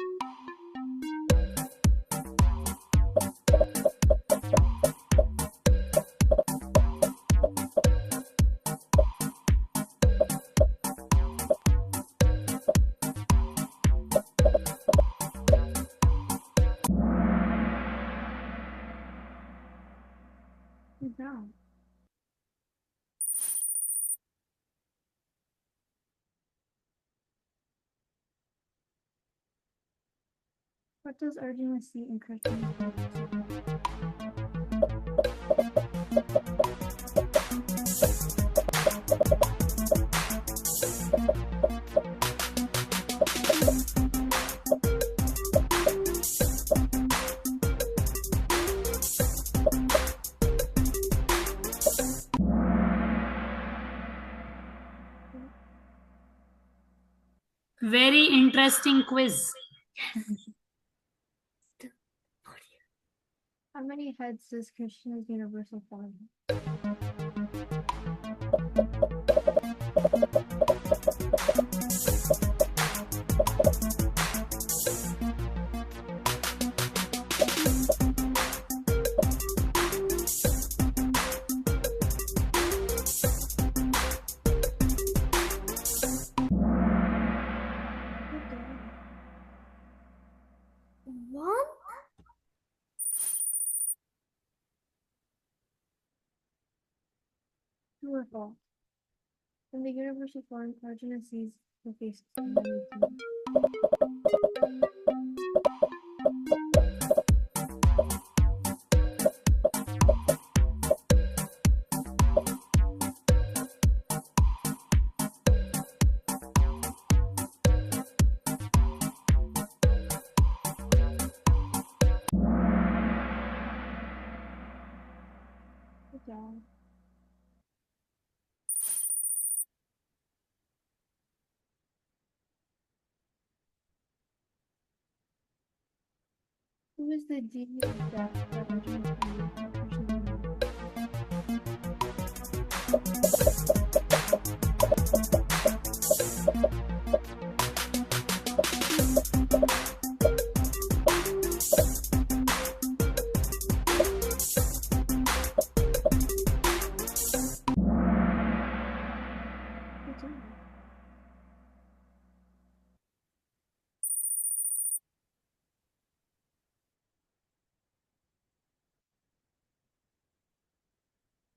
Good job. What does Arjuna see in Krishna's Very interesting quiz. How many heads does Krishna's universal form have? One? True or false? In the universal form, Arjuna sees the face of many demons. Who is the genius that Arjuna created?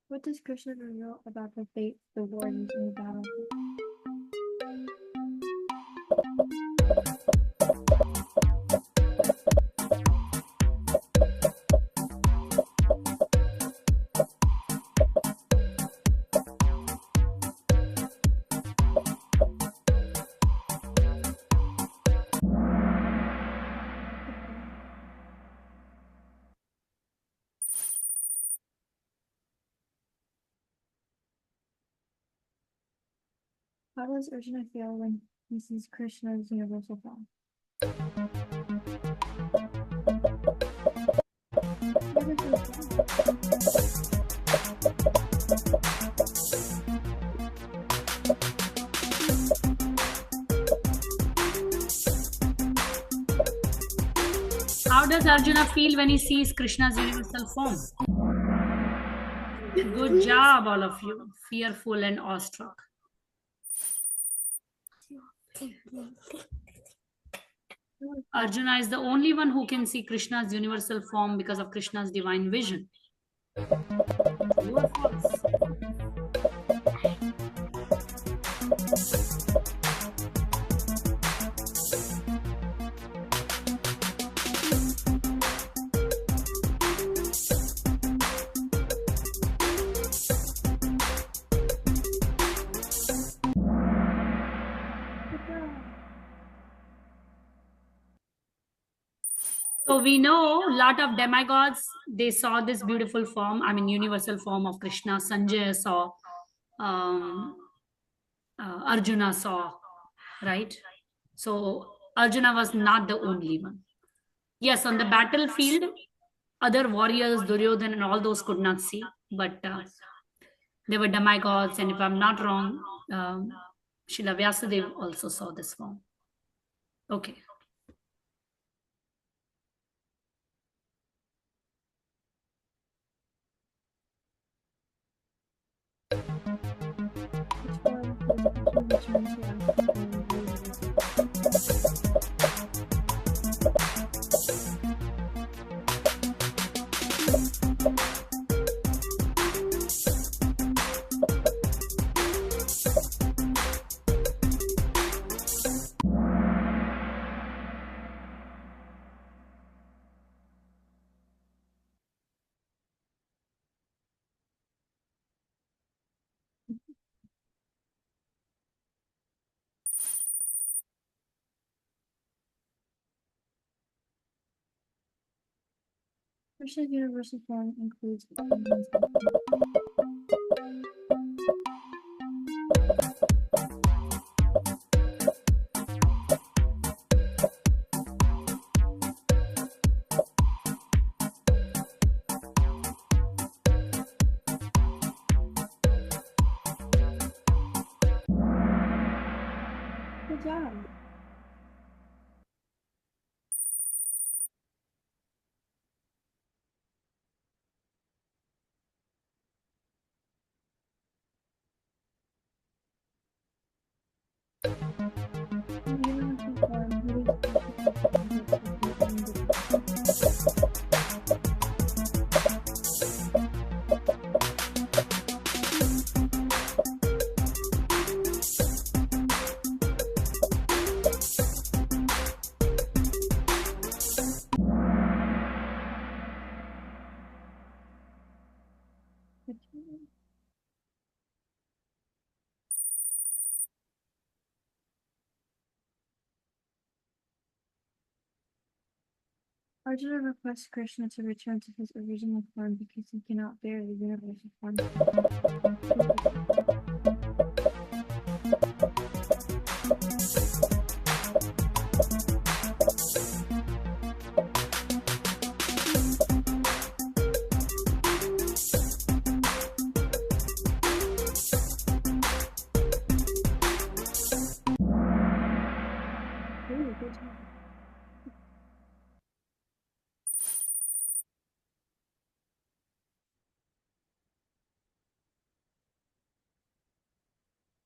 What does Krishna reveal about the fate of the warriors in the battle? How does Arjuna feel when he sees Krishna's universal form? Never feels bad. How does Arjuna feel when he sees Krishna's universal form? Good job, all of you. Fearful and awestruck. Arjuna is the only one who can see Krishna's universal form because of Krishna's divine vision. True or false? So we know a lot of demigods, they saw this beautiful form, universal form of Krishna. Sanjay saw, Arjuna saw, right? So Arjuna was not the only one. Yes, on the battlefield, other warriors, Duryodhana and all those could not see, but they were demigods, and if I'm not wrong, Srila Vyasadeva also saw this form. Okay. Which form does Krishna return to after the universal? Krishna's universal form includes abundance of Good job. In the universal form, who is Arjuna requests Krishna to return to his original form because he cannot bear the universal form.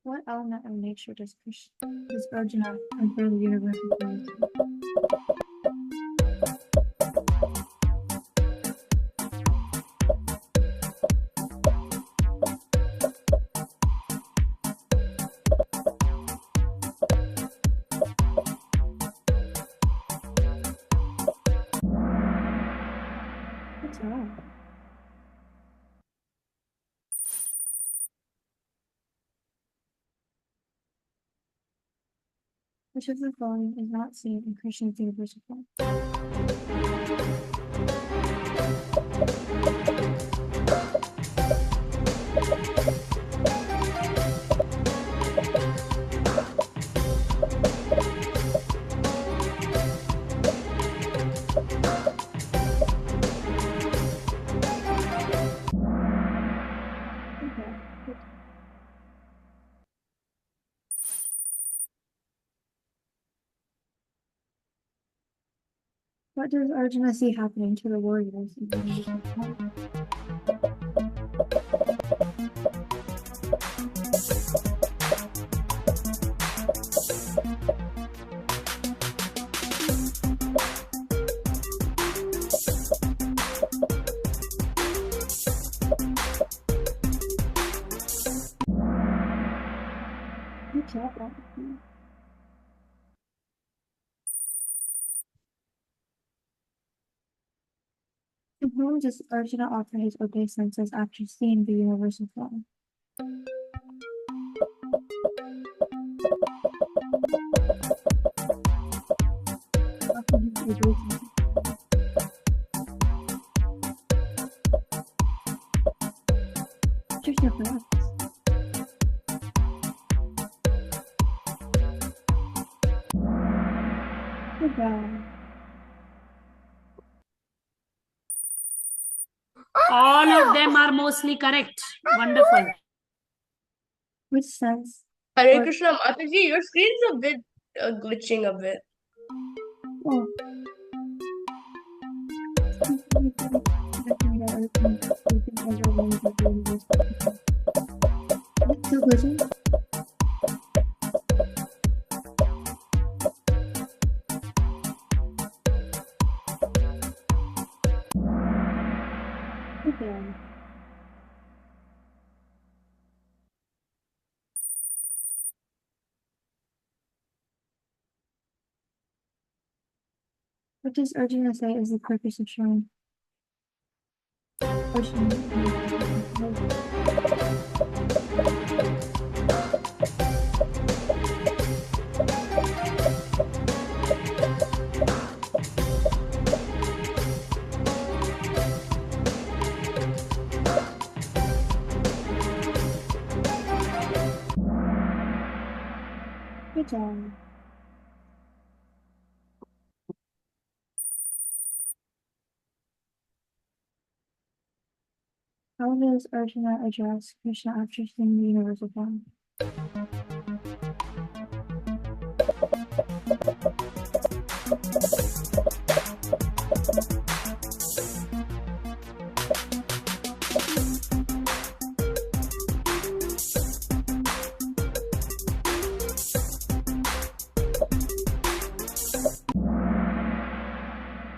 What element of nature does Arjuna compare the universal form to? What's wrong? Which of the following is not seen in Krishna's universal form? Okay. What does Arjuna see happening to the warriors in the universal form? Good job, Arjuna. To whom does Arjuna offer his obeisances after seeing the universal form? Offer his obeisances. Krishna perhaps. Good job. All of them are mostly correct. Wonderful. Which sense? Hare Or- Krishna Mataji, your screen's a bit glitching a bit. Oh. What's the question? Okay. What does Arjuna say is the purpose of showing? Good job. How does Arjuna address Krishna after seeing the universal form?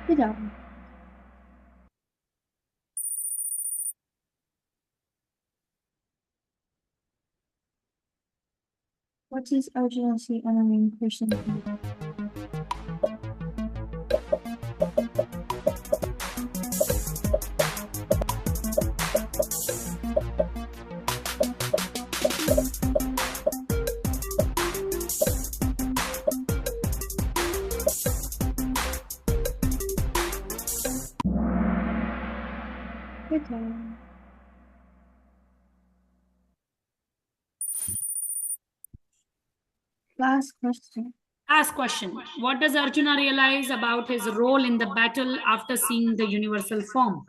Good job. What does Arjuna see entering Krishna's view? Good job. Last question. Last question. What does Arjuna realize about his role in the battle after seeing the universal form?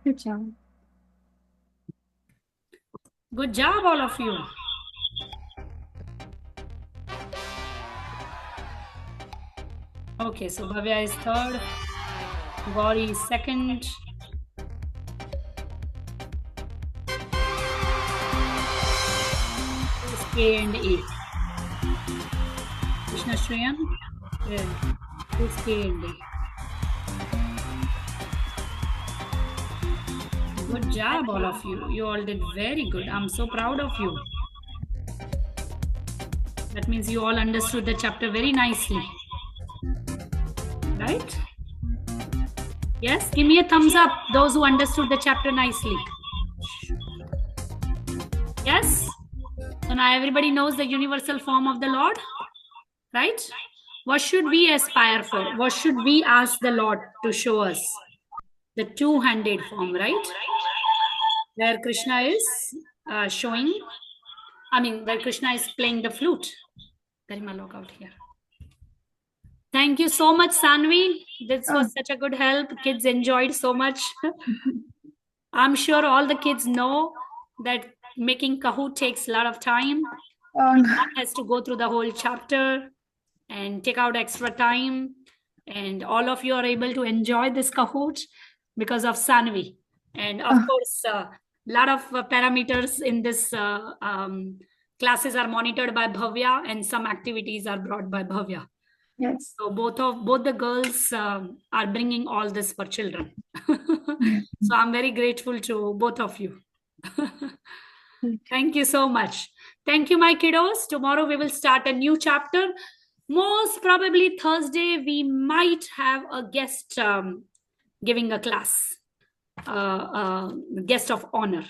Good job. Good job, all of you. Okay, so Bhavya is third, Gauri is second. It's K and A. Krishna Shriyan, it's K and A. Good job, all of you. You all did very good. I'm so proud of you. That means you all understood the chapter very nicely. Right? Yes, give me a thumbs up, those who understood the chapter nicely. Yes? So now everybody knows the universal form of the Lord, right? What should we aspire for? What should we ask the Lord to show us? The two-handed form, right? Where Krishna is where Krishna is playing the flute. Garima, log out here. Thank you so much, Sanvi. This was such a good help. Kids enjoyed so much. I'm sure all the kids know that making Kahoot takes a lot of time. One has to go through the whole chapter and take out extra time. And all of you are able to enjoy this Kahoot because of Sanvi. And of course, a lot of parameters in this classes are monitored by Bhavya, and some activities are brought by Bhavya. Yes. So both the girls are bringing all this for children. So I'm very grateful to both of you. Thank you so much. Thank you, my kiddos. Tomorrow we will start a new chapter. Most probably Thursday we might have a guest giving a class, guest of honor.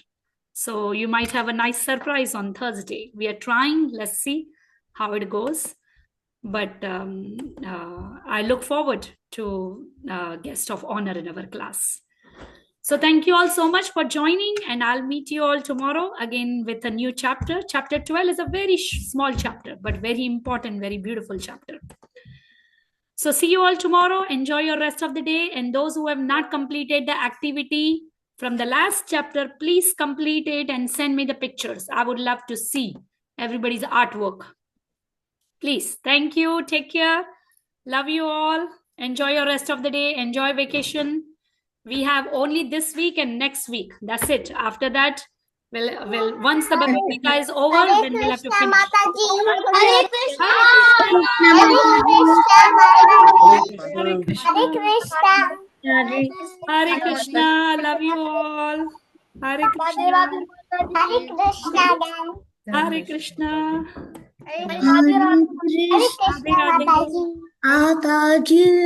So you might have a nice surprise on Thursday. We are trying. Let's see how it goes. But I look forward to guest of honor in our class. So thank you all so much for joining, and I'll meet you all tomorrow again with a new chapter. Chapter 12 is a very small chapter, but very important, very beautiful chapter. So see you all tomorrow. Enjoy your rest of the day. And those who have not completed the activity from the last chapter, please complete it and send me the pictures. I would love to see everybody's artwork. Please. Thank you. Take care. Love you all. Enjoy your rest of the day. Enjoy vacation. We have only this week and next week. That's it. After that, we'll once the Bhagavad Gita is over, then we'll have to finish. Hare Krishna. Hare Krishna. Love you all. Hare Krishna. Hare Krishna. Hare Krishna.